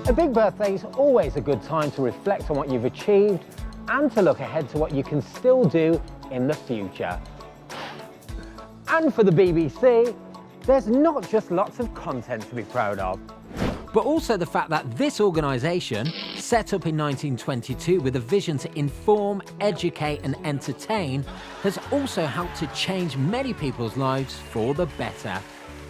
A big birthday is always a good time to reflect on what you've achieved and to look ahead to what you can still do in the future. And for the BBC, there's not just lots of content to be proud of, but also the fact that this organisation, set up in 1922 with a vision to inform, educate and entertain, has also helped to change many people's lives for the better.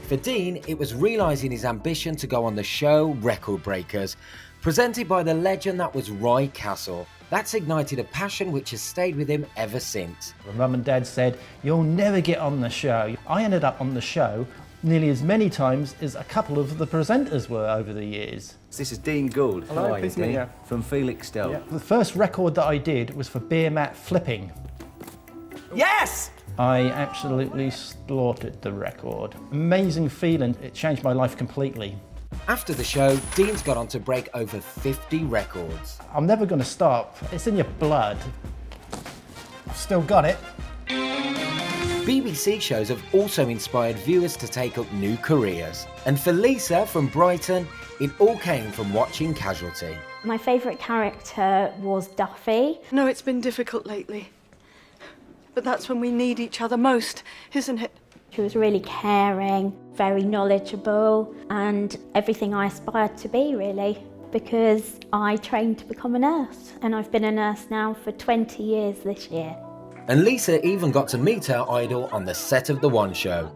For Dean, it was realising his ambition to go on the show Record Breakers, presented by the legend that was Roy Castle. That's ignited a passion which has stayed with him ever since. My mum and dad said, "You'll never get on the show." I ended up on the show nearly as many times as a couple of the presenters were over the years. This is Dean Gould. Hello, nice to meet you. From Felixstowe. Yeah. The first record that I did was for beer mat flipping. Yes! I absolutely slaughtered the record. Amazing feeling, it changed my life completely. After the show, Dean's got on to break over 50 records. I'm never going to stop. It's in your blood. I've still got it. BBC shows have also inspired viewers to take up new careers. And for Lisa from Brighton, it all came from watching Casualty. My favourite character was Duffy. No, it's been difficult lately. But that's when we need each other most, isn't it? She was really caring, very knowledgeable, and everything I aspired to be, really, because I trained to become a nurse, and I've been a nurse now for 20 years this year. And Lisa even got to meet her idol on the set of The One Show.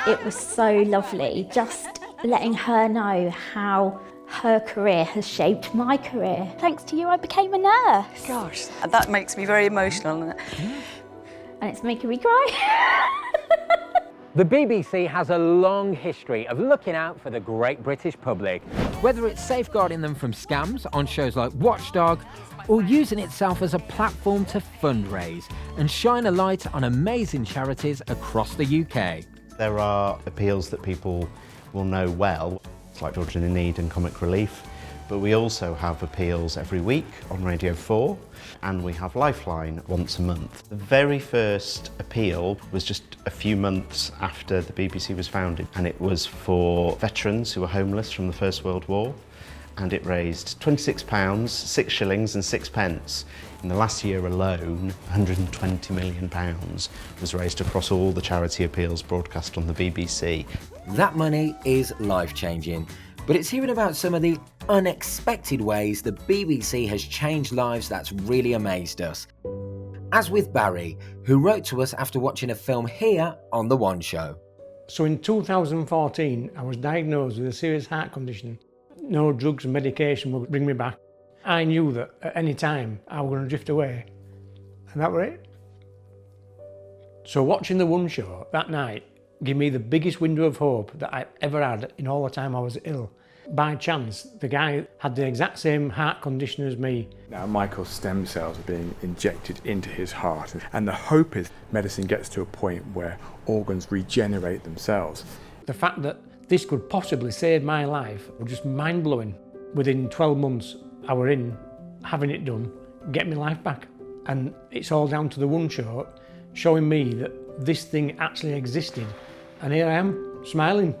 It was so lovely, just letting her know how her career has shaped my career. Thanks to you, I became a nurse. Gosh, that makes me very emotional. And it's making me cry. The BBC has a long history of looking out for the great British public, whether it's safeguarding them from scams on shows like Watchdog, or using itself as a platform to fundraise and shine a light on amazing charities across the UK. There are appeals that people will know well, like Children in Need and Comic Relief, but we also have appeals every week on Radio 4, and we have Lifeline once a month. The very first appeal was just a few months after the BBC was founded, and it was for veterans who were homeless from the First World War, and it raised £26, 6 shillings and 6 pence. In the last year alone, £120 million was raised across all the charity appeals broadcast on the BBC. That money is life-changing, but it's hearing about some of the unexpected ways the BBC has changed lives that's really amazed us. As with Barry, who wrote to us after watching a film here on The One Show. So in 2014, I was diagnosed with a serious heart condition. No drugs and medication would bring me back. I knew that at any time I was going to drift away, and that was it. So watching The One Show that night gave me the biggest window of hope that I ever had in all the time I was ill. By chance, the guy had the exact same heart condition as me. Now Michael's stem cells are being injected into his heart, and the hope is medicine gets to a point where organs regenerate themselves. The fact that this could possibly save my life was just mind-blowing. Within 12 months, I were in, having it done, get my life back. And it's all down to The One Show, showing me that this thing actually existed. And here I am, smiling.